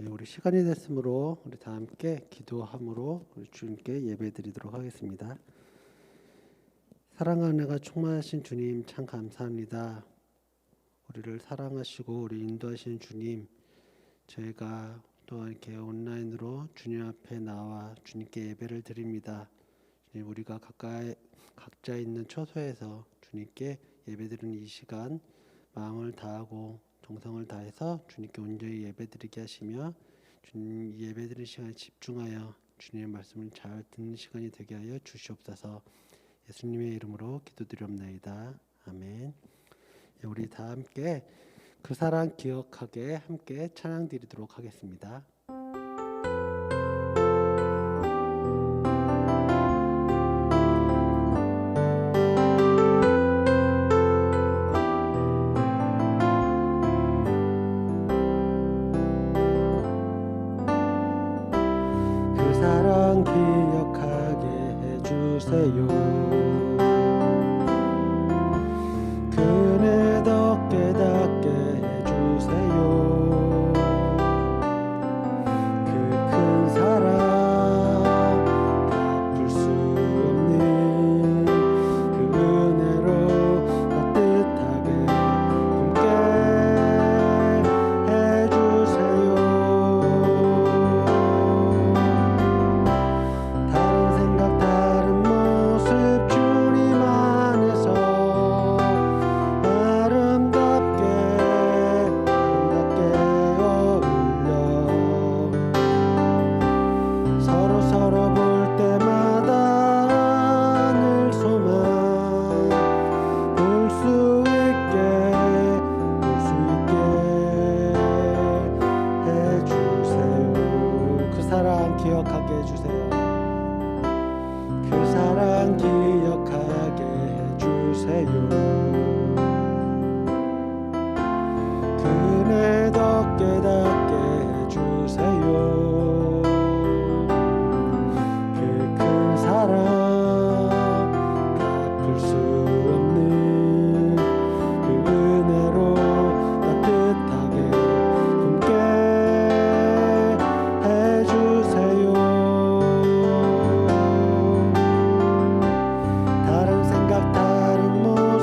우리 시간이 됐으므로 우리 다 함께 기도함으로 우리 주님께 예배드리도록 하겠습니다. 사랑하는 은혜가 충만하신 주님 참 감사합니다. 우리를 사랑하시고 우리 인도하시는 주님, 저희가 또 이렇게 온라인으로 주님 앞에 나와 주님께 예배를 드립니다. 주님, 우리가 각자 있는 처소에서 주님께 예배드리는 이 시간 마음을 다하고 정성을 다해서 주님께 온전히 예배드리게 하시며 주님 예배드리는 시간에 집중하여 주님의 말씀을 잘 듣는 시간이 되게 하여 주시옵소서. 예수님의 이름으로 기도드리옵나이다. 아멘. 우리 다 함께 그 사랑 기억하게 함께 찬양 드리도록 하겠습니다. 그 사랑 기억하게 해주세요. 그네 더 깨닫게 해주세요. 그 큰 사랑 갚을 수 없는 그 은혜로 따뜻하게 품게 해주세요. 다른 생각 다른 모습 주님 안에서 아름답게 어울려 서로 볼 때마다 늘 소망 볼 수 있게 해주세요. 그 사랑 기억하게 해주세요. 그 사랑 기억하게 해주세요. 그네 더 깨닫게 해주세요. 그 큰 사랑 갚을 수 없는 그 은혜로 따뜻하게 품게 해주세요. 다른 생각 다른 모습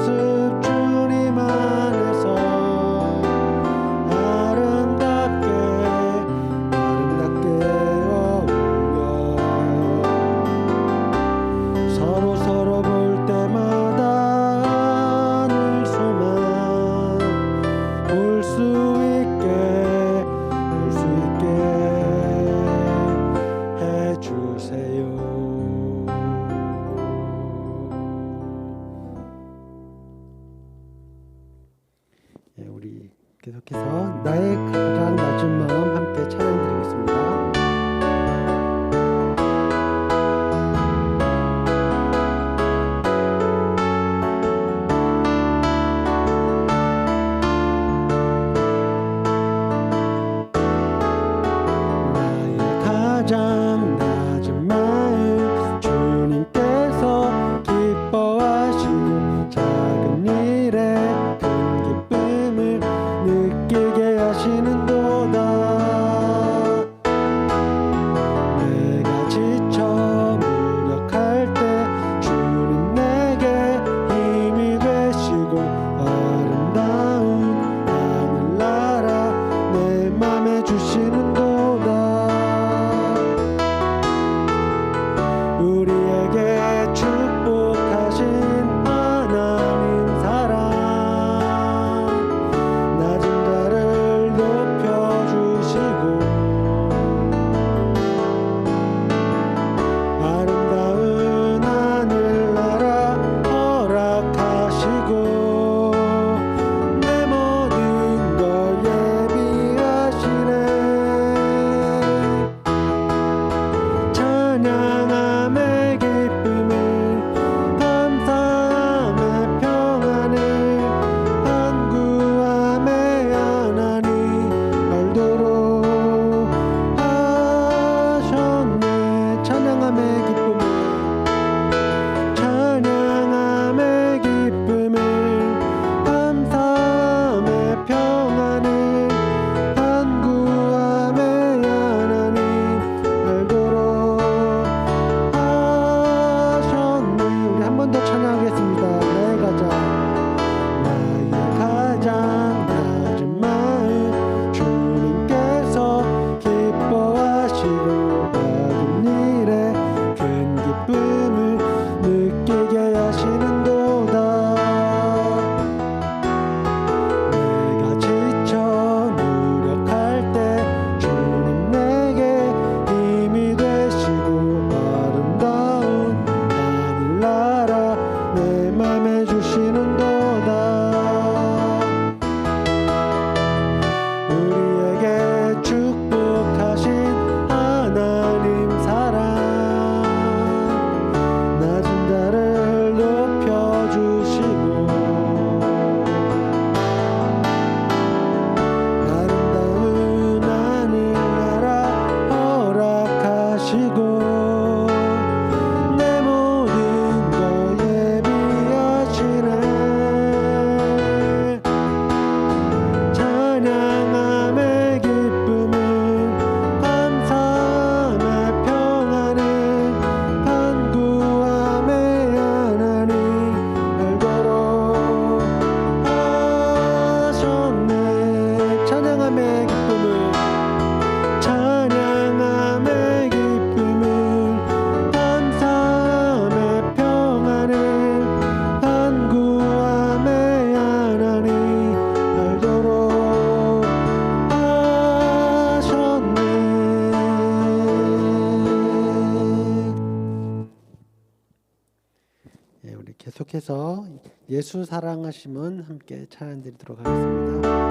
계속해서 예수 사랑하심은 함께 찬양드리도록 하겠습니다.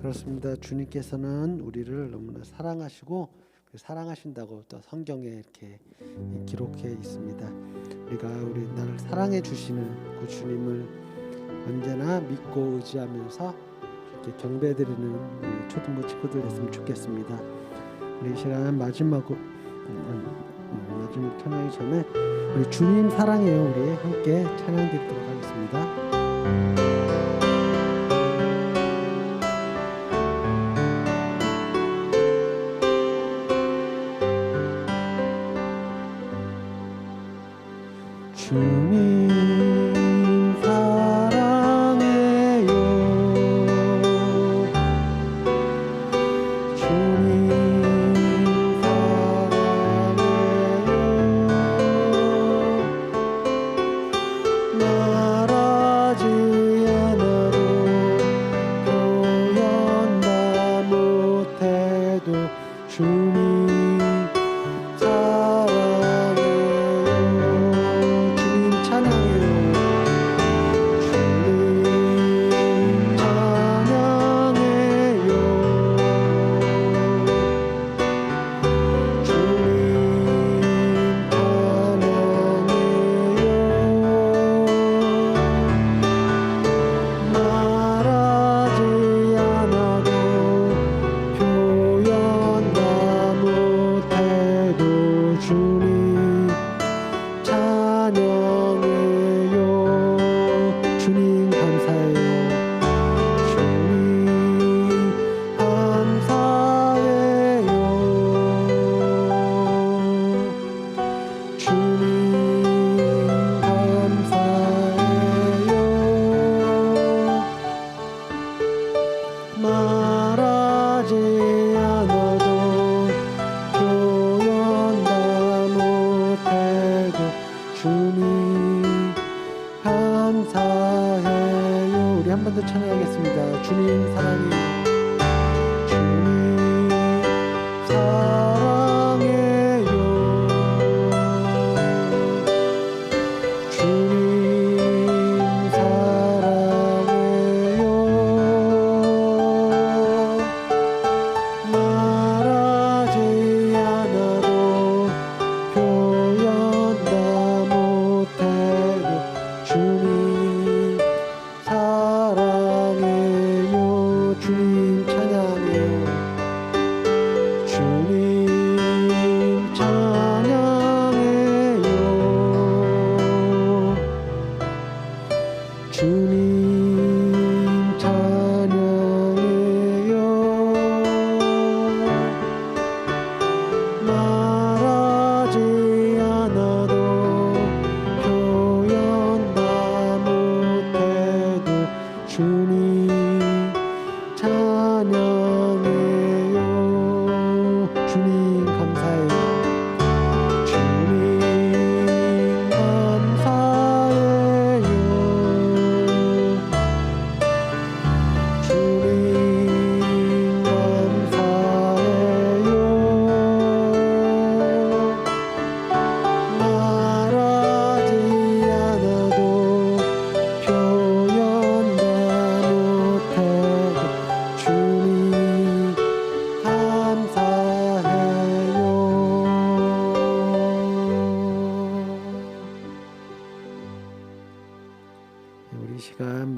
그렇습니다. 주님께서는 우리를 너무나 사랑하시고 사랑하신다고 또 성경에 이렇게 기록해 있습니다. 우리가 우리 나를 사랑해 주시는 그 주님을 언제나 믿고 의지하면서 이렇게 경배드리는 우리 초등부 친구들 됐으면 좋겠습니다. 우리 이 시간 마지막 찬양하기 전에 우리 주님 사랑해요 우리 함께 찬양드리도록 하겠습니다. 주님 사랑해요 주님 사랑해요 말하지 않아도 표현다 못해도 주님 사랑해요 주님 찬양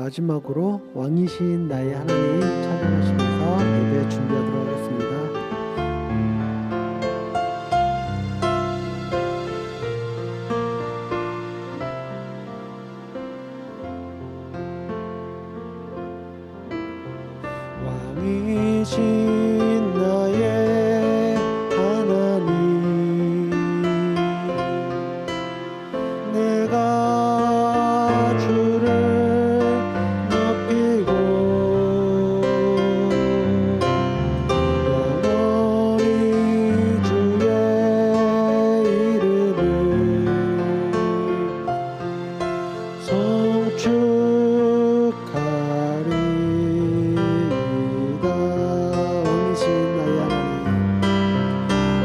마지막으로 왕이신 나의 하나님 찬양하시면서 예배 준비하도록 하겠습니다. 왕이신 나의 하나님, 내가 주를 높이고 영원히 주의 이름을 성축하리이다.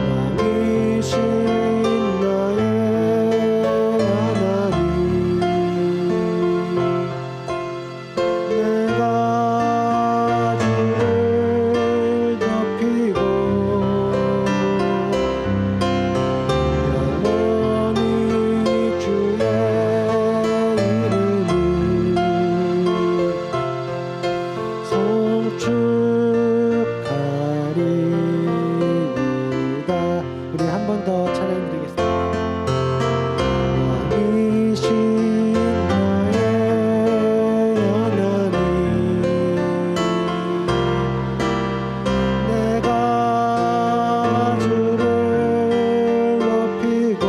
왕이신 나의 우리 한 번 더 찬양드리겠습니다. 왕이신 나의 하나님, 내가 주를 높이고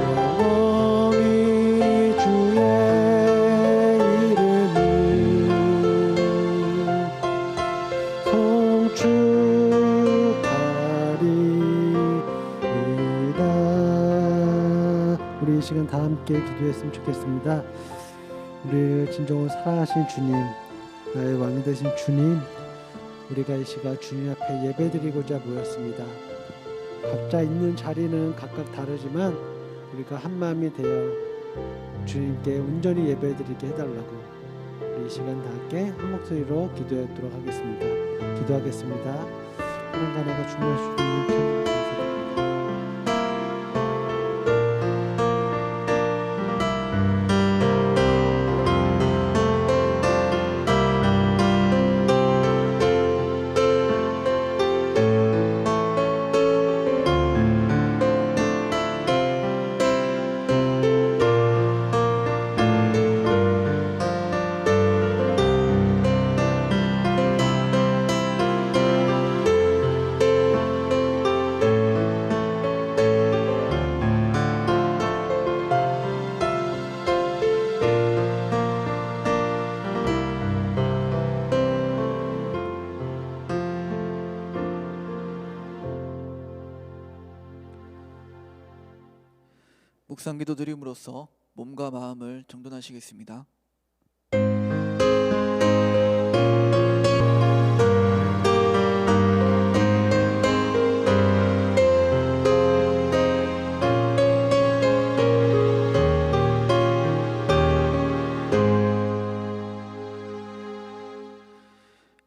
영원히 주의 이름을 성축하리이다. 우리 이 시간 다 함께 기도했으면 좋겠습니다. 우리를 진정으로 사랑하신 주님, 나의 왕이 되신 주님, 우리가 이 시간 주님 앞에 예배드리고자 모였습니다. 각자 있는 자리는 각각 다르지만 우리가 한 마음이 되어 주님께 온전히 예배드리게 해달라고 우리 이 시간 다 함께 한 목소리로 기도하도록 하겠습니다. 기도하겠습니다. 하나님 나라가 충만하신 주님 참 묵상기도 드림으로써 몸과 마음을 정돈하시겠습니다.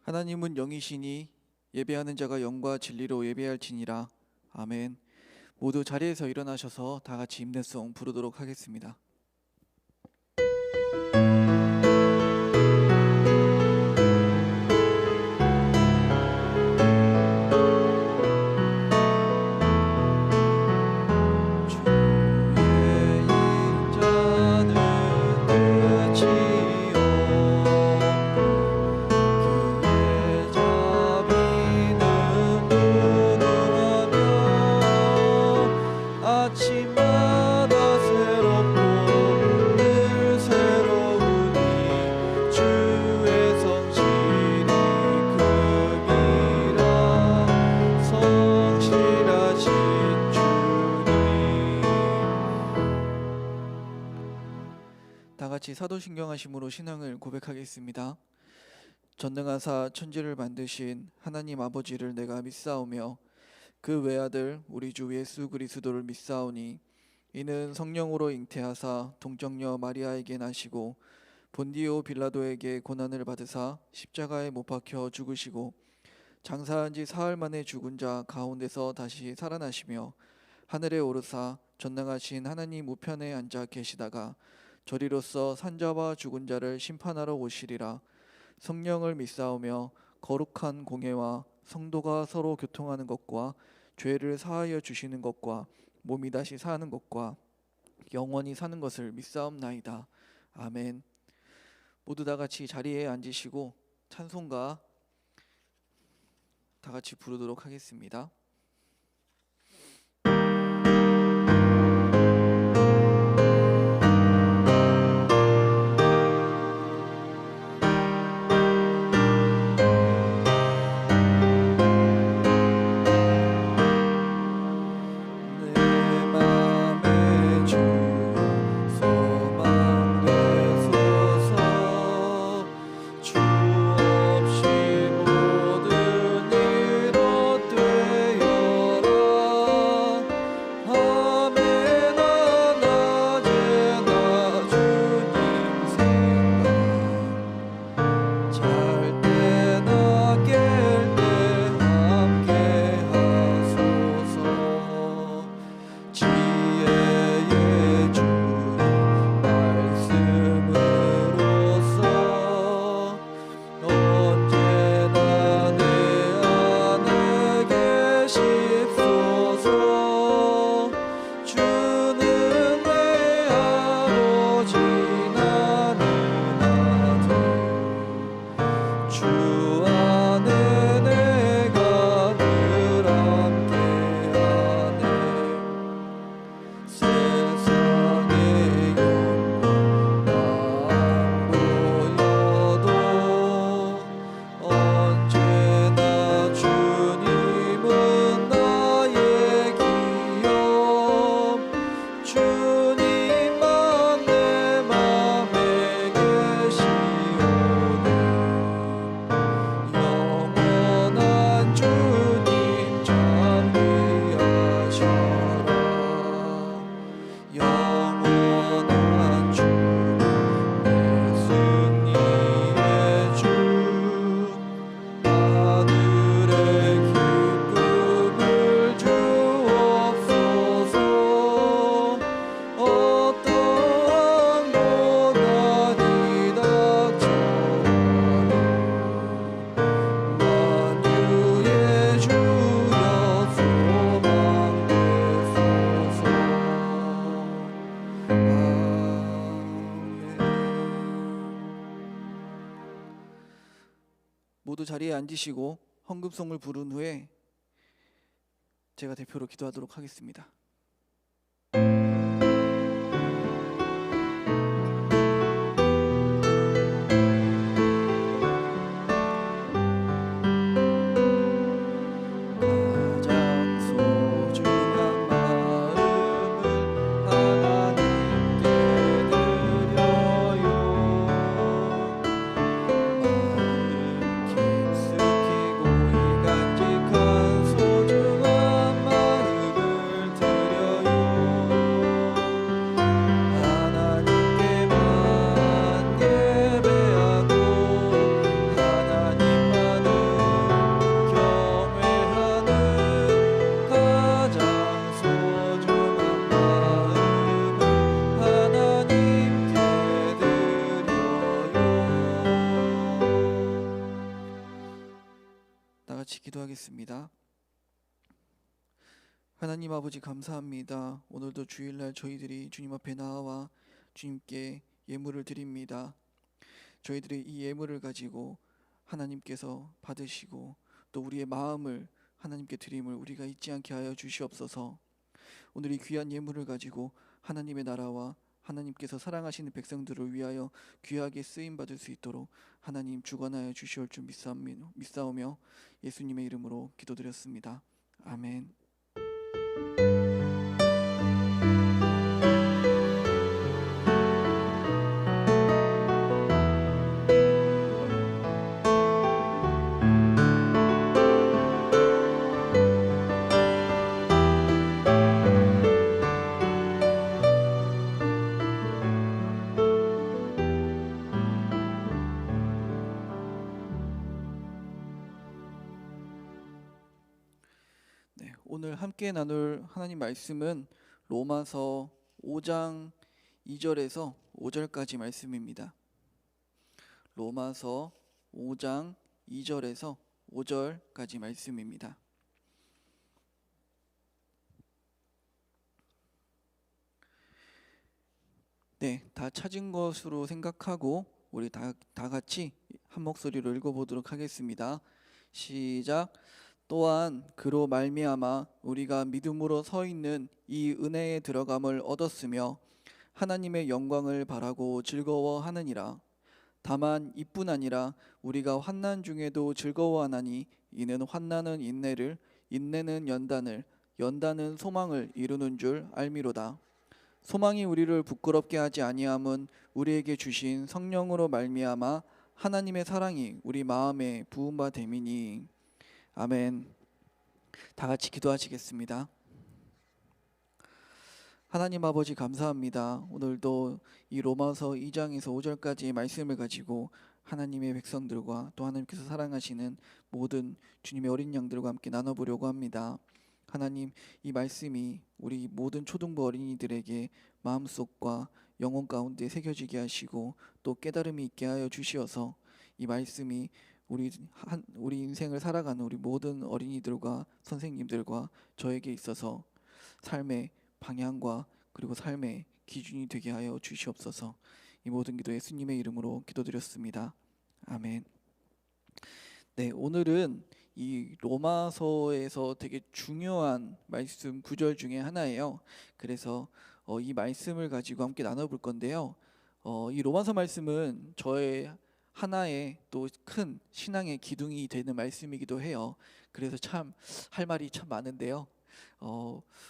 하나님은 영이시니 예배하는 자가 영과 진리로 예배할지니라. 아멘. 모두 자리에서 일어나셔서 다 같이 임내송 부르도록 하겠습니다. 다같이 사도신경하심으로 신앙을 고백하겠습니다. 전능하사 천지를 만드신 하나님 아버지를 내가 믿사오며 그 외아들 우리 주 예수 그리스도를 믿사오니 이는 성령으로 잉태하사 동정녀 마리아에게 나시고 본디오 빌라도에게 고난을 받으사 십자가에 못 박혀 죽으시고 장사한 지 사흘 만에 죽은 자 가운데서 다시 살아나시며 하늘에 오르사 전능하신 하나님 우편에 앉아 계시다가 저리로서 산자와 죽은 자를 심판하러 오시리라. 성령을 믿사오며 거룩한 공회와 성도가 서로 교통하는 것과 죄를 사하여 주시는 것과 몸이 다시 사는 것과 영원히 사는 것을 믿사옵나이다. 아멘. 모두 다 같이 자리에 앉으시고 찬송가 다 같이 부르도록 하겠습니다. 모두 자리에 앉으시고 헌금송을 부른 후에 제가 대표로 기도하도록 하겠습니다. 가장 소중한 마음을 하나님께 드려요. 마음 깊숙이 고이 간직한 소중한 마음을 드려요. 하나님께만 예배하고 하나님만을 경외하는 가장 소중한 마음을 하나님께 드려요. 다 같이 기도하겠습니다. 하나님 아버지 감사합니다. 오늘도 주일날 저희들이 주님 앞에 나와 주님께 예물을 드립니다. 저희들의 이 예물을 가지고 하나님께서 받으시고 또 우리의 마음을 하나님께 드림을 우리가 잊지 않게 하여 주시옵소서. 오늘 이 귀한 예물을 가지고 하나님의 나라와 하나님께서 사랑하시는 백성들을 위하여 귀하게 쓰임 받을 수 있도록 하나님 주관하여 주시올 줄 믿사오며 예수님의 이름으로 기도드렸습니다. 아멘. 오늘 함께 나눌 하나님 말씀은 로마서 5장 2절에서 5절까지 말씀입니다. 로마서 5장 2절에서 5절까지 말씀입니다. 네, 다 찾은 것으로 생각하고 우리 다 같이 한 목소리로 읽어보도록 하겠습니다. 시작. 또한 그로 말미암아 우리가 믿음으로 서 있는 이 은혜에 들어감을 얻었으며 하나님의 영광을 바라고 즐거워하느니라. 다만 이뿐 아니라 우리가 환난 중에도 즐거워하나니 이는 환난은 인내를, 인내는 연단을, 연단은 소망을 이루는 줄 알미로다. 소망이 우리를 부끄럽게 하지 아니함은 우리에게 주신 성령으로 말미암아 하나님의 사랑이 우리 마음에 부은 바 됨이니. 아멘. 다 같이 기도하시겠습니다. 하나님 아버지 감사합니다. 오늘도 이 로마서 2장에서 5절까지의 말씀을 가지고 하나님의 백성들과 또 하나님께서 사랑하시는 모든 주님의 어린 양들과 함께 나눠보려고 합니다. 하나님, 이 말씀이 우리 모든 초등부 어린이들에게 마음속과 영혼 가운데 새겨지게 하시고 또 깨달음이 있게 하여 주시어서 이 말씀이 우리 인생을 살아가는 우리 모든 어린이들과 선생님들과 저에게 있어서 삶의 방향과 그리고 삶의 기준이 되게 하여 주시옵소서. 이 모든 기도 예수님의 이름으로 기도드렸습니다. 아멘. 네, 오늘은 이 로마서에서 되게 중요한 말씀 구절 중에 하나예요. 그래서 이 말씀을 가지고 함께 나눠볼 건데요. 이 로마서 말씀은 저의 하나의 또 큰 신앙의 기둥이 되는 말씀이기도 해요. 그래서 참 할 말이 참 많은데요.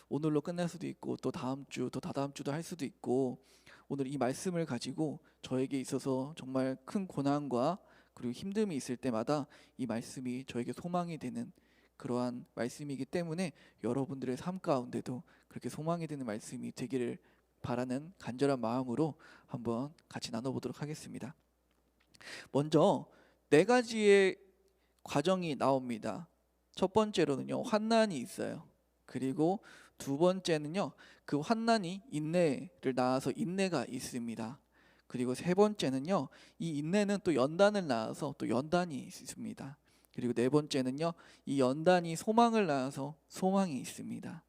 오늘로 끝날 수도 있고 또 다음 주 또 다다음 주도 할 수도 있고, 오늘 이 말씀을 가지고 저에게 있어서 정말 큰 고난과 그리고 힘듦이 있을 때마다 이 말씀이 저에게 소망이 되는 그러한 말씀이기 때문에 여러분들의 삶 가운데도 그렇게 소망이 되는 말씀이 되기를 바라는 간절한 마음으로 한번 같이 나눠보도록 하겠습니다. 먼저 4가지의 과정이 나옵니다. 첫 번째로는요, 환난이 있어요. 그리고 두 번째는요, 그 환난이 인내를 낳아서 인내가 있습니다. 그리고 세 번째는요, 이 인내는 또 연단을 낳아서 또 연단이 있습니다. 그리고 네 번째는요, 이 연단이 소망을 낳아서 소망이 있습니다.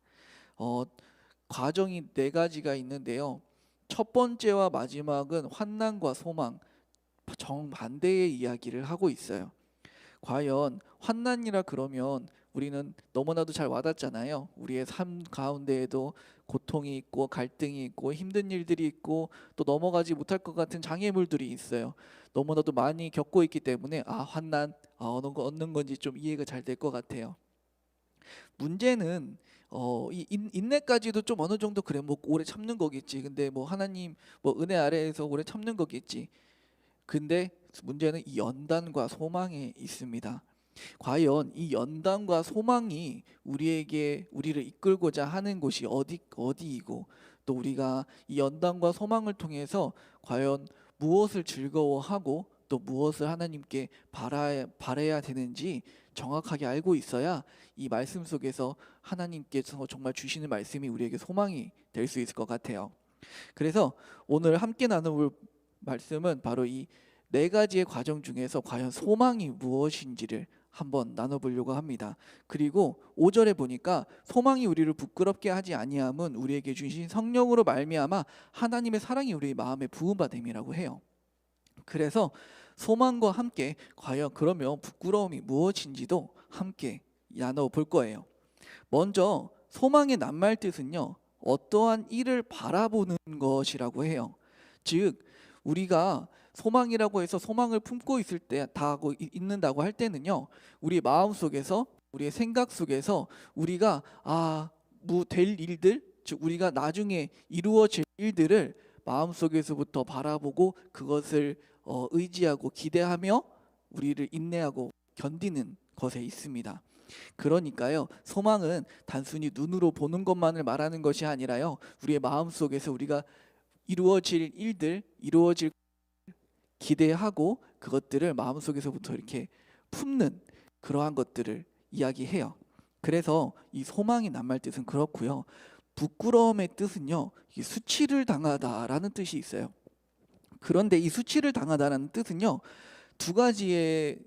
과정이 4가지가 있는데요. 첫 번째와 마지막은 환난과 소망, 정반대의 이야기를 하고 있어요. 과연 환난이라 그러면 우리는 너무나도 잘 와닿잖아요. 우리의 삶 가운데에도 고통이 있고 갈등이 있고 힘든 일들이 있고 또 넘어가지 못할 것 같은 장애물들이 있어요. 너무나도 많이 겪고 있기 때문에 환난 얻는 건지 좀 이해가 잘 될 것 같아요. 문제는 이 인내까지도 좀 어느 정도 그래, 뭐 오래 참는 거겠지. 근데 뭐 하나님 뭐 은혜 아래에서 오래 참는 거겠지. 근데 문제는 이 연단과 소망에 있습니다. 과연 이 연단과 소망이 우리를 이끌고자 하는 곳이 어디이고, 또 우리가 이 연단과 소망을 통해서 과연 무엇을 즐거워하고 또 무엇을 하나님께 바라야 되는지 정확하게 알고 있어야 이 말씀 속에서 하나님께서 정말 주시는 말씀이 우리에게 소망이 될 수 있을 것 같아요. 그래서 오늘 함께 나눌 말씀은 바로 이 4가지의 과정 중에서 과연 소망이 무엇인지를 한번 나눠보려고 합니다. 그리고 5절에 보니까 소망이 우리를 부끄럽게 하지 아니함은 우리에게 주신 성령으로 말미암아 하나님의 사랑이 우리 마음에 부은 바 됨이라고 해요. 그래서 소망과 함께 과연 그러면 부끄러움이 무엇인지도 함께 나눠볼 거예요. 먼저 소망의 낱말 뜻은요, 어떠한 일을 바라보는 것이라고 해요. 즉 우리가 소망이라고 해서 소망을 품고 있을 때 다 하고 있는다고 할 때는요, 우리 마음 속에서 우리의 생각 속에서 우리가 될 일들, 즉 우리가 나중에 이루어질 일들을 마음 속에서부터 바라보고 그것을 의지하고 기대하며 우리를 인내하고 견디는 것에 있습니다. 그러니까요, 소망은 단순히 눈으로 보는 것만을 말하는 것이 아니라요, 우리의 마음 속에서 우리가 이루어질 일들, 이루어질 기대하고 그것들을 마음속에서부터 이렇게 품는 그러한 것들을 이야기해요. 그래서 이 소망의 낱말 뜻은 그렇고요. 부끄러움의 뜻은요, 이 수치를 당하다라는 뜻이 있어요. 그런데 이 수치를 당하다라는 뜻은요, 두 가지의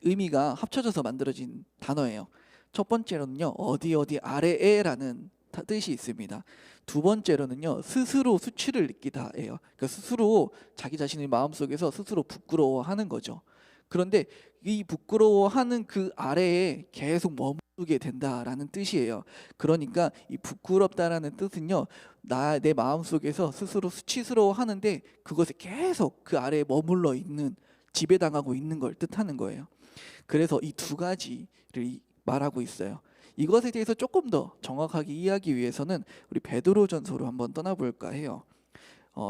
의미가 합쳐져서 만들어진 단어예요. 첫 번째로는요, 어디 어디 아래에라는 뜻이 있습니다. 두 번째로는요, 스스로 수치를 느끼다예요. 그러니까 스스로 자기 자신의 마음속에서 스스로 부끄러워하는 거죠. 그런데 이 부끄러워하는 그 아래에 계속 머무르게 된다라는 뜻이에요. 그러니까 이 부끄럽다라는 뜻은요, 내 마음속에서 스스로 수치스러워하는데 그것에 계속 그 아래에 머물러 있는, 지배당하고 있는 걸 뜻하는 거예요. 그래서 이 두 가지를 말하고 있어요. 이것에 대해서 조금 더 정확하게 이해하기 위해서는 우리 베드로전서로 한번 떠나볼까 해요.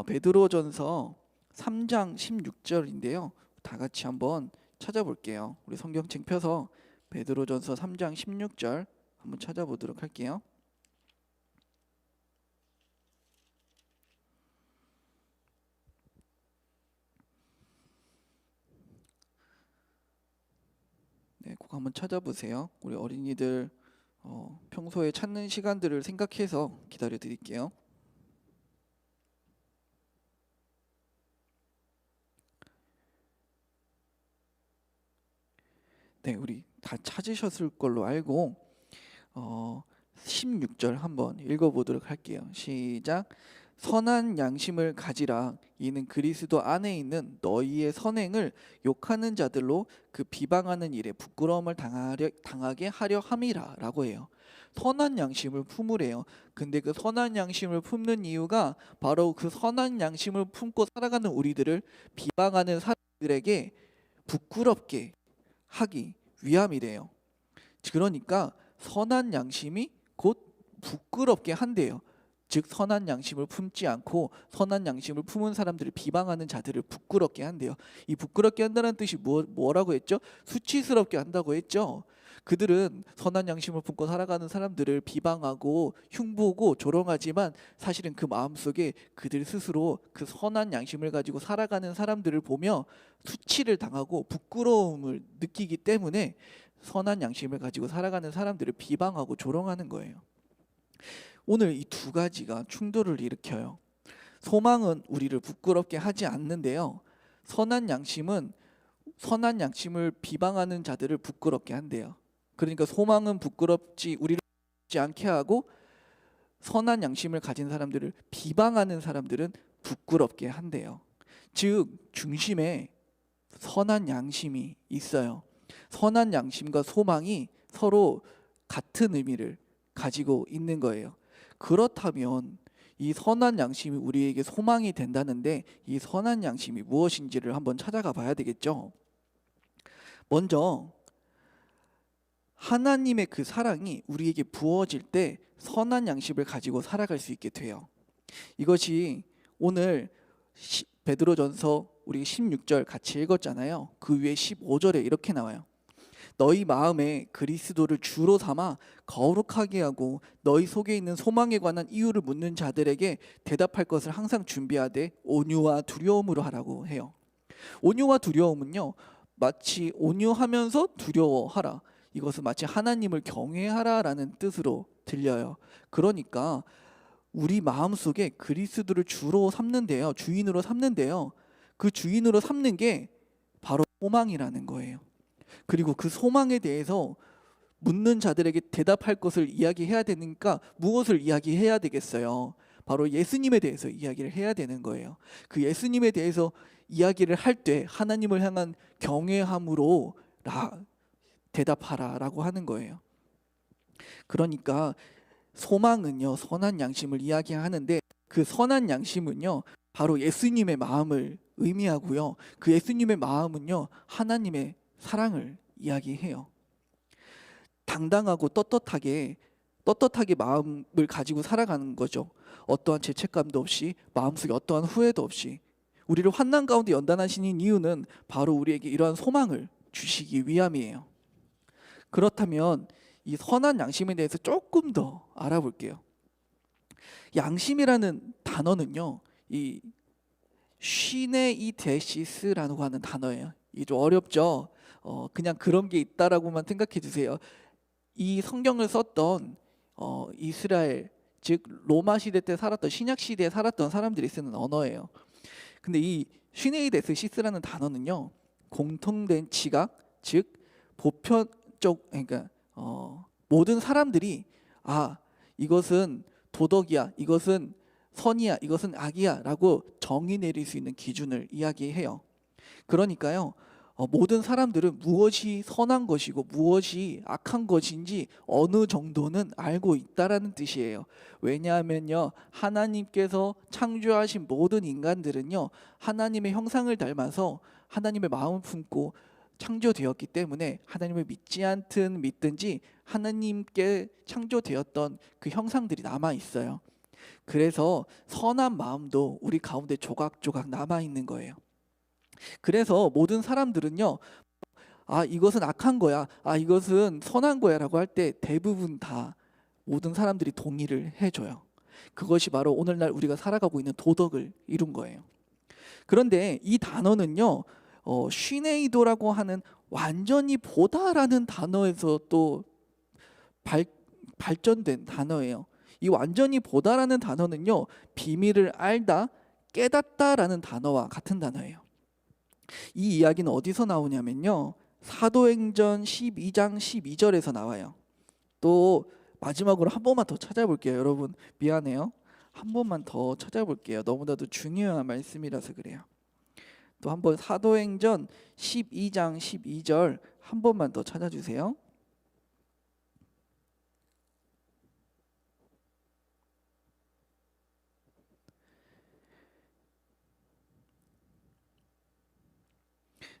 베드로전서 3장 16절인데요. 다 같이 한번 찾아볼게요. 우리 성경책 펴서 베드로전서 3장 16절 한번 찾아보도록 할게요. 네, 꼭 한번 찾아보세요. 우리 어린이들 평소에 찾는 시간들을 생각해서 기다려 드릴게요. 네, 우리 다 찾으셨을 걸로 알고 16절 한번 읽어보도록 할게요. 시작. 선한 양심을 가지라. 이는 그리스도 안에 있는 너희의 선행을 욕하는 자들로 그 비방하는 일에 부끄러움을 당하게 하려 함이라 라고 해요. 선한 양심을 품으래요. 근데 그 선한 양심을 품는 이유가 바로 그 선한 양심을 품고 살아가는 우리들을 비방하는 사람들에게 부끄럽게 하기 위함이래요. 그러니까 선한 양심이 곧 부끄럽게 한대요. 즉 선한 양심을 품지 않고 선한 양심을 품은 사람들을 비방하는 자들을 부끄럽게 한대요. 이 부끄럽게 한다는 뜻이 뭐라고 했죠? 수치스럽게 한다고 했죠. 그들은 선한 양심을 품고 살아가는 사람들을 비방하고 흉보고 조롱하지만 사실은 그 마음속에 그들 스스로 그 선한 양심을 가지고 살아가는 사람들을 보며 수치를 당하고 부끄러움을 느끼기 때문에 선한 양심을 가지고 살아가는 사람들을 비방하고 조롱하는 거예요. 오늘 이 두 가지가 충돌을 일으켜요. 소망은 우리를 부끄럽게 하지 않는데요. 선한 양심은 선한 양심을 비방하는 자들을 부끄럽게 한대요. 그러니까 소망은 우리를 부끄럽지 않게 하고 선한 양심을 가진 사람들을 비방하는 사람들은 부끄럽게 한대요. 즉 중심에 선한 양심이 있어요. 선한 양심과 소망이 서로 같은 의미를 가지고 있는 거예요. 그렇다면 이 선한 양심이 우리에게 소망이 된다는데 이 선한 양심이 무엇인지를 한번 찾아가 봐야 되겠죠. 먼저 하나님의 그 사랑이 우리에게 부어질 때 선한 양심을 가지고 살아갈 수 있게 돼요. 이것이 오늘 베드로전서 우리 16절 같이 읽었잖아요. 그 위에 15절에 이렇게 나와요. 너희 마음에 그리스도를 주로 삼아 거룩하게 하고 너희 속에 있는 소망에 관한 이유를 묻는 자들에게 대답할 것을 항상 준비하되 온유와 두려움으로 하라고 해요. 온유와 두려움은요, 마치 온유하면서 두려워하라, 이것은 마치 하나님을 경외하라라는 뜻으로 들려요. 그러니까 우리 마음속에 그리스도를 주로 삼는데요, 주인으로 삼는데요, 그 주인으로 삼는 게 바로 소망이라는 거예요. 그리고 그 소망에 대해서 묻는 자들에게 대답할 것을 이야기해야 되니까 무엇을 이야기해야 되겠어요? 바로 예수님에 대해서 이야기를 해야 되는 거예요. 그 예수님에 대해서 이야기를 할 때 하나님을 향한 경외함으로 대답하라라고 하는 거예요. 그러니까 소망은요, 선한 양심을 이야기하는데 그 선한 양심은요, 바로 예수님의 마음을 의미하고요. 그 예수님의 마음은요, 하나님의 사랑을 이야기해요. 당당하고 떳떳하게 마음을 가지고 살아가는 거죠. 어떠한 죄책감도 없이, 마음속에 어떠한 후회도 없이. 우리를 환난 가운데 연단하시는 이유는 바로 우리에게 이러한 소망을 주시기 위함이에요. 그렇다면 이 선한 양심에 대해서 조금 더 알아볼게요. 양심이라는 단어는요, 이 시네이데시스라고 하는 단어예요. 이게 좀 어렵죠. 그냥 그런 게 있다라고만 생각해 주세요. 이 성경을 썼던 이스라엘 즉 로마 시대 때 살았던 신약 시대에 살았던 사람들이 쓰는 언어예요. 근데 이 시네이데스시스라는 단어는요, 공통된 지각, 즉 보편적, 그러니까 모든 사람들이 이것은 도덕이야, 이것은 선이야, 이것은 악이야라고 정의 내릴 수 있는 기준을 이야기해요. 그러니까요, 모든 사람들은 무엇이 선한 것이고 무엇이 악한 것인지 어느 정도는 알고 있다라는 뜻이에요. 왜냐하면요, 하나님께서 창조하신 모든 인간들은요, 하나님의 형상을 닮아서 하나님의 마음을 품고 창조되었기 때문에 하나님을 믿지 않든 믿든지 하나님께 창조되었던 그 형상들이 남아 있어요. 그래서 선한 마음도 우리 가운데 조각조각 남아 있는 거예요. 그래서 모든 사람들은요, 이것은 악한 거야, 이것은 선한 거야 라고 할 때 대부분 다 모든 사람들이 동의를 해줘요. 그것이 바로 오늘날 우리가 살아가고 있는 도덕을 이룬 거예요. 그런데 이 단어는요, 쉬네이도라고 하는 완전히 보다라는 단어에서 또 발전된 단어예요. 이 완전히 보다라는 단어는요, 비밀을 알다, 깨닫다라는 단어와 같은 단어예요. 이 이야기는 어디서 나오냐면요, 사도행전 12장 12절에서 나와요. 또 마지막으로 한 번만 더 찾아볼게요. 여러분 미안해요. 한 번만 더 찾아볼게요. 너무나도 중요한 말씀이라서 그래요. 또 한번 사도행전 12장 12절 한 번만 더 찾아주세요.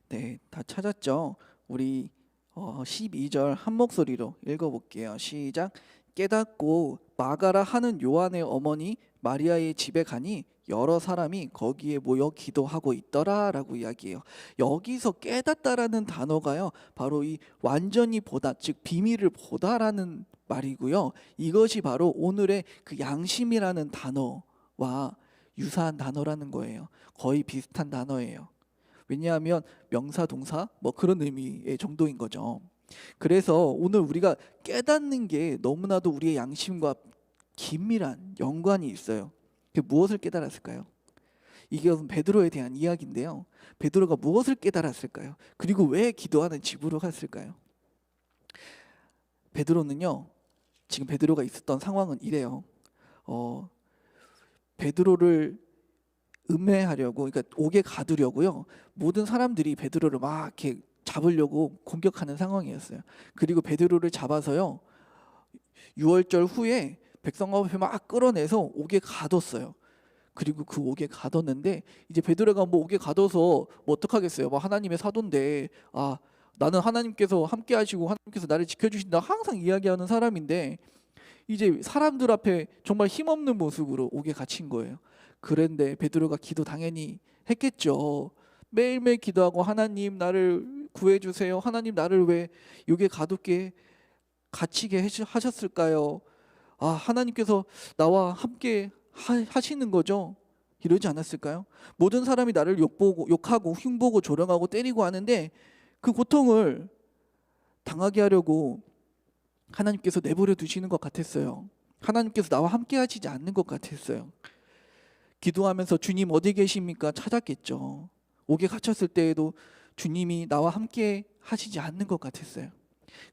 네, 다 찾았죠? 우리 12절 한 목소리로 읽어볼게요. 시작. 깨닫고 마가라 하는 요한의 어머니 마리아의 집에 가니 여러 사람이 거기에 모여 기도하고 있더라라고 이야기해요. 여기서 깨닫다라는 단어가요, 바로 이 완전히 보다, 즉 비밀을 보다라는 말이고요. 이것이 바로 오늘의 그 양심이라는 단어와 유사한 단어라는 거예요. 거의 비슷한 단어예요. 왜냐하면 명사, 동사 뭐 그런 의미의 정도인 거죠. 그래서 오늘 우리가 깨닫는 게 너무나도 우리의 양심과 긴밀한 연관이 있어요. 무엇을 깨달았을까요? 이게 베드로에 대한 이야기인데요. 베드로가 무엇을 깨달았을까요? 그리고 왜 기도하는 집으로 갔을까요? 베드로는요, 지금 베드로가 있었던 상황은 이래요. 베드로를 음해하려고, 그러니까 옥에 가두려고요, 모든 사람들이 베드로를 막 이렇게 잡으려고 공격하는 상황이었어요. 그리고 베드로를 잡아서요, 유월절 후에 백성 앞에 막 끌어내서 옥에 가뒀어요. 그리고 그 옥에 가뒀는데, 이제 베드로가 뭐 옥에 가둬서 뭐 어떡하겠어요. 뭐 하나님의 사도인데, 나는 하나님께서 함께 하시고 하나님께서 나를 지켜주신다 항상 이야기하는 사람인데, 이제 사람들 앞에 정말 힘없는 모습으로 옥에 갇힌 거예요. 그런데 베드로가 기도 당연히 했겠죠. 매일매일 기도하고, 하나님 나를 구해주세요, 하나님 나를 왜 여기에 가둡게 갇히게 하셨을까요? 하나님께서 나와 함께 하시는 거죠. 이러지 않았을까요? 모든 사람이 나를 욕하고 흉보고 조롱하고 때리고 하는데, 그 고통을 당하게 하려고 하나님께서 내버려 두시는 것 같았어요. 하나님께서 나와 함께 하시지 않는 것 같았어요. 기도하면서 주님 어디 계십니까? 찾았겠죠. 옥에 갇혔을 때에도 주님이 나와 함께 하시지 않는 것 같았어요.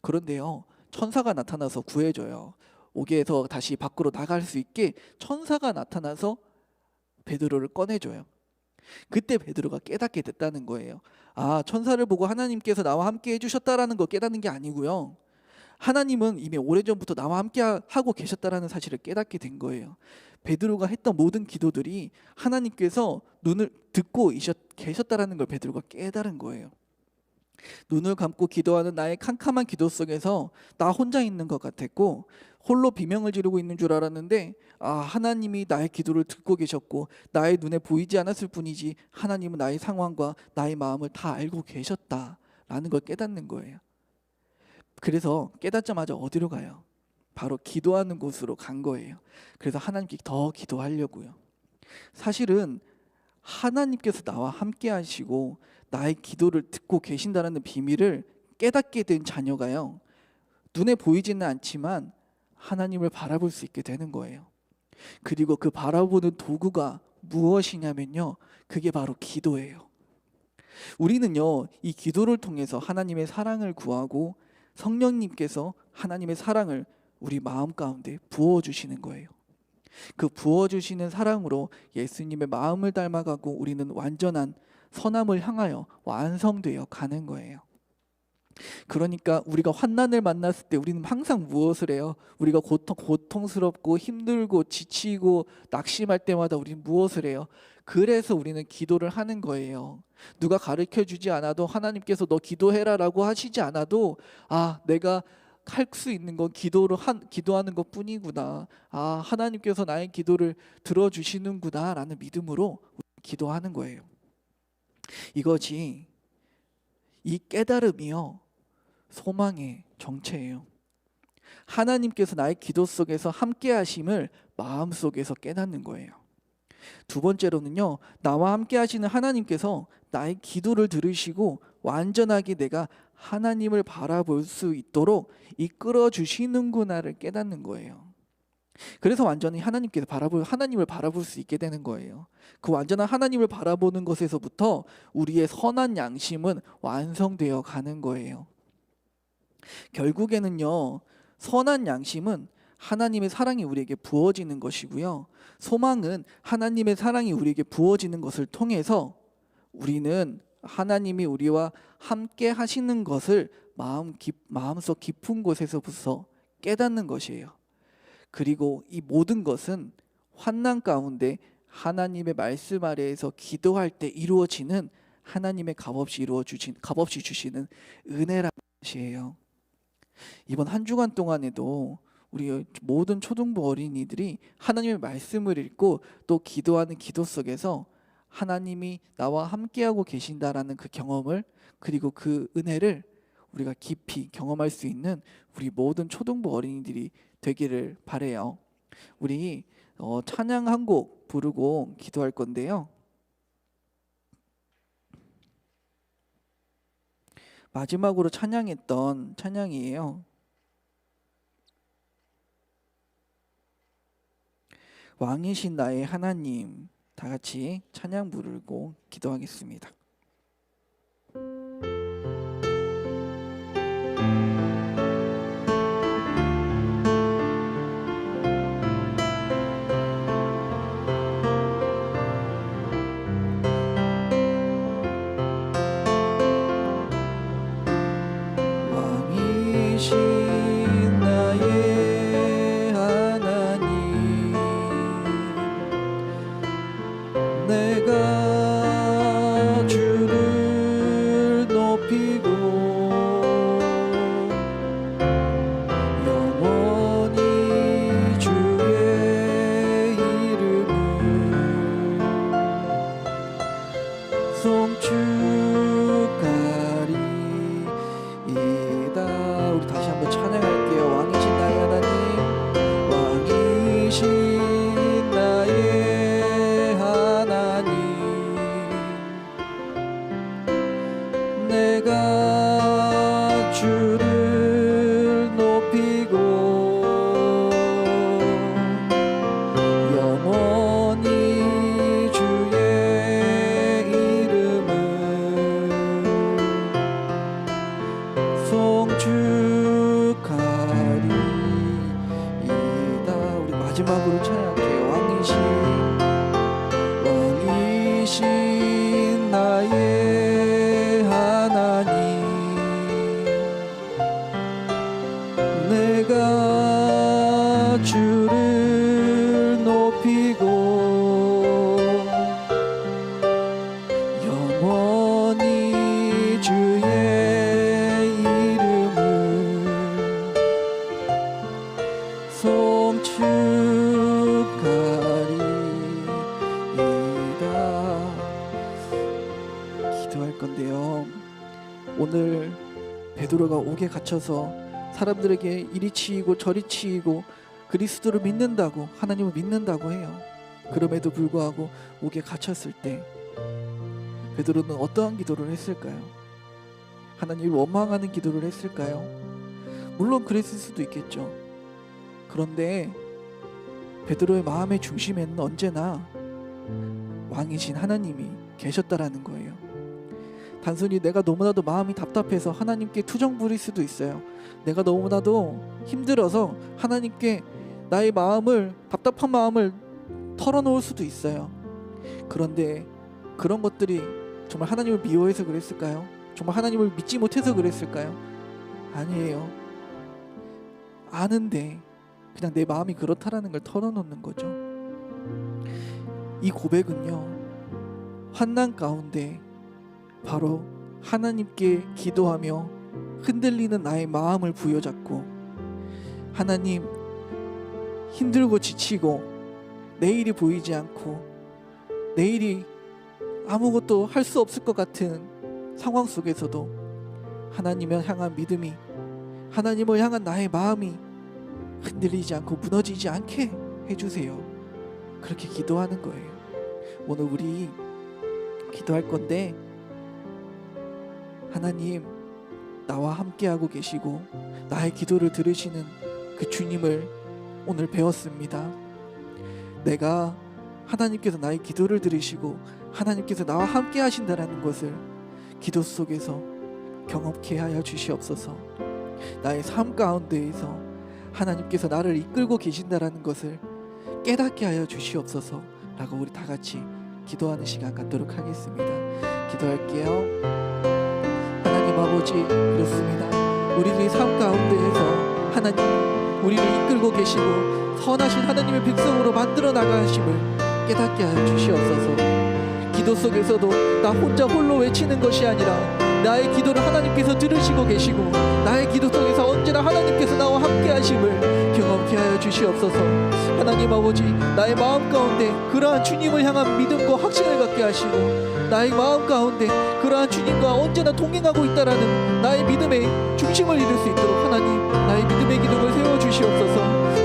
그런데요, 천사가 나타나서 구해줘요. 옥에서 다시 밖으로 나갈 수 있게 천사가 나타나서 베드로를 꺼내줘요. 그때 베드로가 깨닫게 됐다는 거예요. 천사를 보고 하나님께서 나와 함께 해주셨다라는 거 깨닫는 게 아니고요, 하나님은 이미 오래전부터 나와 함께 하고 계셨다라는 사실을 깨닫게 된 거예요. 베드로가 했던 모든 기도들이 하나님께서 눈을 듣고 계셨다라는 걸 베드로가 깨달은 거예요. 눈을 감고 기도하는 나의 캄캄한 기도 속에서 나 혼자 있는 것 같았고, 홀로 비명을 지르고 있는 줄 알았는데, 하나님이 나의 기도를 듣고 계셨고 나의 눈에 보이지 않았을 뿐이지 하나님은 나의 상황과 나의 마음을 다 알고 계셨다라는 걸 깨닫는 거예요. 그래서 깨닫자마자 어디로 가요? 바로 기도하는 곳으로 간 거예요. 그래서 하나님께 더 기도하려고요. 사실은 하나님께서 나와 함께 하시고 나의 기도를 듣고 계신다는 비밀을 깨닫게 된 자녀가요, 눈에 보이지는 않지만 하나님을 바라볼 수 있게 되는 거예요. 그리고 그 바라보는 도구가 무엇이냐면요, 그게 바로 기도예요. 우리는요, 이 기도를 통해서 하나님의 사랑을 구하고 성령님께서 하나님의 사랑을 우리 마음 가운데 부어주시는 거예요. 그 부어주시는 사랑으로 예수님의 마음을 닮아가고 우리는 완전한 선함을 향하여 완성되어 가는 거예요. 그러니까 우리가 환난을 만났을 때 우리는 항상 무엇을 해요? 우리가 고통스럽고 힘들고 지치고 낙심할 때마다 우리는 무엇을 해요? 그래서 우리는 기도를 하는 거예요. 누가 가르쳐 주지 않아도, 하나님께서 너 기도해라 라고 하시지 않아도, 내가 할 수 있는 건 기도하는 것 뿐이구나. 하나님께서 나의 기도를 들어주시는구나 라는 믿음으로 기도하는 거예요. 이것이, 이 깨달음이요, 소망의 정체예요. 하나님께서 나의 기도 속에서 함께 하심을 마음속에서 깨닫는 거예요. 두 번째로는요, 나와 함께 하시는 하나님께서 나의 기도를 들으시고 완전하게 내가 하나님을 바라볼 수 있도록 이끌어 주시는구나를 깨닫는 거예요. 그래서 완전히 하나님을 바라볼 수 있게 되는 거예요. 그 완전한 하나님을 바라보는 것에서부터 우리의 선한 양심은 완성되어 가는 거예요. 결국에는요, 선한 양심은 하나님의 사랑이 우리에게 부어지는 것이고요, 소망은 하나님의 사랑이 우리에게 부어지는 것을 통해서 우리는 하나님이 우리와 함께 하시는 것을 마음속 깊은 곳에서부터 깨닫는 것이에요. 그리고 이 모든 것은 환난 가운데 하나님의 말씀 아래에서 기도할 때 이루어지는 하나님의 값없이 주시는 은혜라는 것이에요. 이번 한 주간 동안에도 우리 모든 초등부 어린이들이 하나님의 말씀을 읽고 또 기도하는 기도 속에서 하나님이 나와 함께하고 계신다라는 그 경험을, 그리고 그 은혜를 우리가 깊이 경험할 수 있는 우리 모든 초등부 어린이들이 되기를 바래요. 우리 찬양 한 곡 부르고 기도할 건데요, 마지막으로 찬양했던 찬양이에요. 왕이신 나의 하나님. 다 같이 찬양 부르고 기도하겠습니다. 왕이신 나의 하나님, 내가 주를 높이고 영원히 주의 이름을 송축하리이다. 우리 다시 한번 찬양할게요. 왕이신 나의 하나님, 왕이신 나의 하나님, 내가 주를 높이고 영원히 주의 이름을 송축하리이다. 우리 마지막으로 찬양할게요. 왕이신 나의 하나님, 내가 주를 높이고 영원히 주의 이름을 송축하리이다. 기도할 건데요, 오늘 베드로가 옥에 갇혀서 사람들에게 이리 치이고 저리 치이고 그리스도를 믿는다고, 하나님을 믿는다고 해요. 그럼에도 불구하고 옥에 갇혔을 때 베드로는 어떠한 기도를 했을까요? 하나님을 원망하는 기도를 했을까요? 물론 그랬을 수도 있겠죠. 그런데 베드로의 마음의 중심에는 언제나 왕이신 하나님이 계셨다라는 거예요. 단순히 내가 너무나도 마음이 답답해서 하나님께 투정 부릴 수도 있어요. 내가 너무나도 힘들어서 하나님께 나의 마음을, 답답한 마음을 털어놓을 수도 있어요. 그런데 그런 것들이 정말 하나님을 미워해서 그랬을까요? 정말 하나님을 믿지 못해서 그랬을까요? 아니에요. 아는데 그냥 내 마음이 그렇다라는 걸 털어놓는 거죠. 이 고백은요, 환난 가운데 바로 하나님께 기도하며 흔들리는 나의 마음을 부여잡고, 하나님, 힘들고 지치고 내일이 보이지 않고 내일이 아무것도 할 수 없을 것 같은 상황 속에서도 하나님을 향한 믿음이, 하나님을 향한 나의 마음이 흔들리지 않고 무너지지 않게 해주세요. 그렇게 기도하는 거예요. 오늘 우리 기도할 건데, 하나님, 나와 함께하고 계시고 나의 기도를 들으시는 그 주님을 오늘 배웠습니다. 내가 하나님께서 나의 기도를 들으시고 하나님께서 나와 함께 하신다라는 것을 기도 속에서 경험케 하여 주시옵소서. 나의 삶 가운데에서 하나님께서 나를 이끌고 계신다라는 것을 깨닫게 하여 주시옵소서 라고 우리 다 같이 기도하는 시간 갖도록 하겠습니다. 기도할게요. 하나님 아버지, 그렇습니다. 우리들의 삶 가운데에서 하나님, 우리를 이끌고 계시고 선하신 하나님의 백성으로 만들어 나가심을 깨닫게 하여 주시옵소서. 기도 속에서도 나 혼자 홀로 외치는 것이 아니라 나의 기도를 하나님께서 들으시고 계시고 나의 기도 속에서 언제나 하나님께서 나와 함께 하심을 경험케 하여 주시옵소서. 하나님 아버지, 나의 마음 가운데 그러한 주님을 향한 믿음과 확신을 갖게 하시고 나의 마음 가운데 그러한 주님과 언제나 동행하고 있다라는 나의 믿음의 중심을 이룰 수 있도록 하나님, 나의 믿음의 기둥을 세워주시옵소서.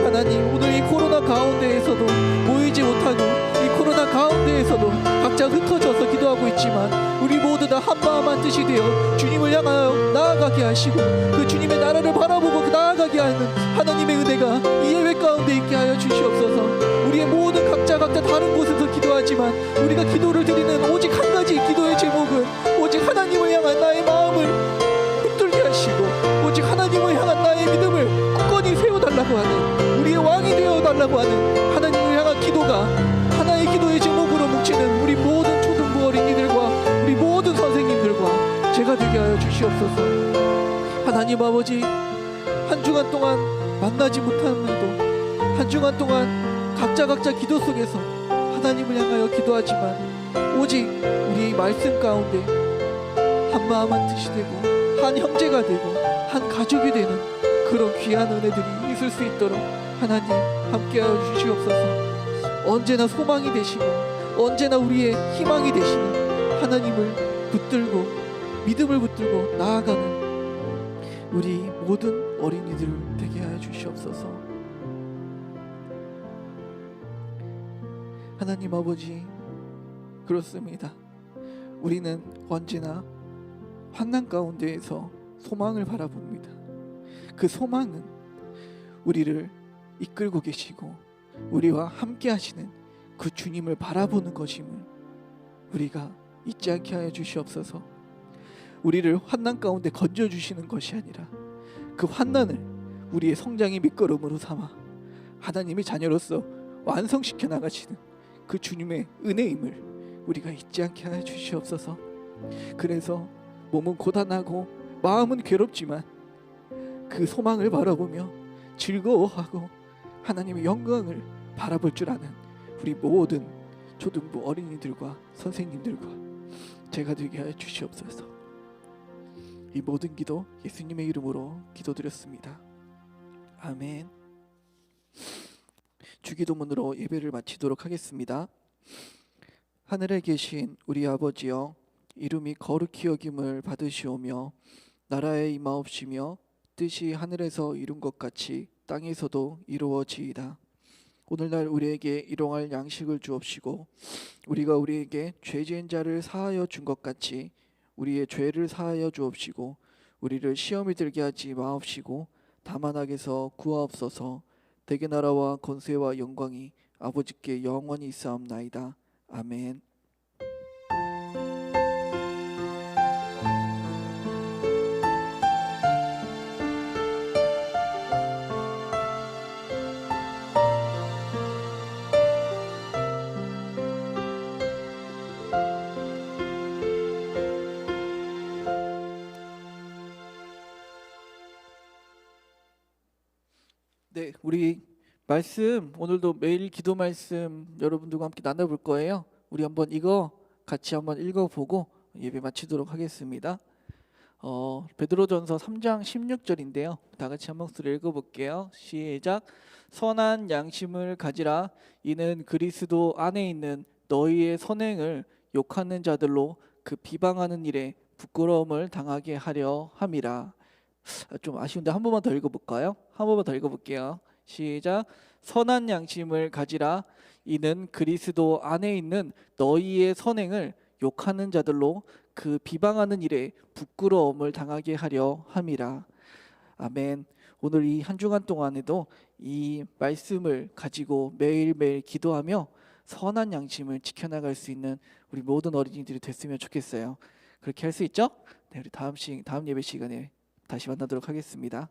하나님, 오늘 이 코로나 가운데에서도 모이지 못하고 이 코로나 가운데에서도 각자 흩어져서 기도하고 있지만 우리 모두 다 한마음 한뜻이 되어 주님을 향하여 나아가게 하시고 그 주님의 나라를 바라보고 나아가게 하는 하나님의 은혜가 이 예배 가운데 있게 하여 주시옵소서. 우리의 모든 각자 다른 곳에서 기도하지만 우리가 기도를 드리는 오직 한 가지 기도의 제목은 오직 하나님을 향한 나의 마음을 붙들게 하시고 오직 하나님을 향한 나의 믿음을 굳건히 세워달라고 하는, 우리의 왕이 되어달라고 하는 하나님을 향한 기도가 하나의 기도의 제목으로 뭉치는 우리 모든 초등부 어린이들과 우리 모든 선생님들과 제가 되게 하여 주시옵소서. 하나님 아버지, 한 주간 동안 만나지 못하는데도 한 주간 동안 각자 기도 속에서 하나님을 향하여 기도하지만 오직 우리의 말씀 가운데 한 마음 한 뜻이 되고 한 형제가 되고 한 가족이 되는 그런 귀한 은혜들이 있을 수 있도록 하나님 함께하여 주시옵소서. 언제나 소망이 되시고 언제나 우리의 희망이 되시는 하나님을 붙들고 믿음을 붙들고 나아가는 우리 모든 어린이들을 되게 하여 주시옵소서. 하나님 아버지, 그렇습니다. 우리는 언제나 환난 가운데에서 소망을 바라봅니다. 그 소망은 우리를 이끌고 계시고 우리와 함께 하시는 그 주님을 바라보는 것임을 우리가 잊지 않게 하여 주시옵소서. 우리를 환난 가운데 건져주시는 것이 아니라 그 환난을 우리의 성장의 밑거름으로 삼아 하나님의 자녀로서 완성시켜 나가시는 그 주님의 은혜임을 우리가 잊지 않게 하여 주시옵소서. 그래서 몸은 고단하고 마음은 괴롭지만 그 소망을 바라보며 즐거워하고 하나님의 영광을 바라볼 줄 아는 우리 모든 초등부 어린이들과 선생님들과 제가 되게 하여 주시옵소서. 이 모든 기도 예수님의 이름으로 기도드렸습니다. 아멘. 주기도문으로 예배를 마치도록 하겠습니다. 하늘에 계신 우리 아버지여, 이름이 거룩히 여김을 받으시오며 나라에 임하옵시며 뜻이 하늘에서 이룬 것 같이 땅에서도 이루어지이다. 오늘날 우리에게 일용할 양식을 주옵시고 우리가 우리에게 죄 지은 자를 사하여 준 것 같이 우리의 죄를 사하여 주옵시고 우리를 시험에 들게 하지 마옵시고 다만 악에서 구하옵소서. 대개 나라와 권세와 영광이 아버지께 영원히 있사옵나이다. 아멘. 네, 우리 말씀 오늘도 매일 기도 말씀 여러분들과 함께 나눠볼 거예요. 우리 한번 이거 같이 한번 읽어보고 예배 마치도록 하겠습니다. 베드로전서 3장 16절인데요. 다 같이 한 목소리 읽어볼게요. 시작. 선한 양심을 가지라. 이는 그리스도 안에 있는 너희의 선행을 욕하는 자들로 그 비방하는 일에 부끄러움을 당하게 하려 함이라. 좀 아쉬운데 한 번만 더 읽어볼까요? 한 번만 더 읽어볼게요. 시작. 선한 양심을 가지라. 이는 그리스도 안에 있는 너희의 선행을 욕하는 자들로 그 비방하는 일에 부끄러움을 당하게 하려 함이라. 아멘. 오늘 이 한 주간 동안에도 이 말씀을 가지고 매일매일 기도하며 선한 양심을 지켜나갈 수 있는 우리 모든 어린이들이 됐으면 좋겠어요. 그렇게 할 수 있죠? 네, 우리 다음 예배 시간에 다시 만나도록 하겠습니다.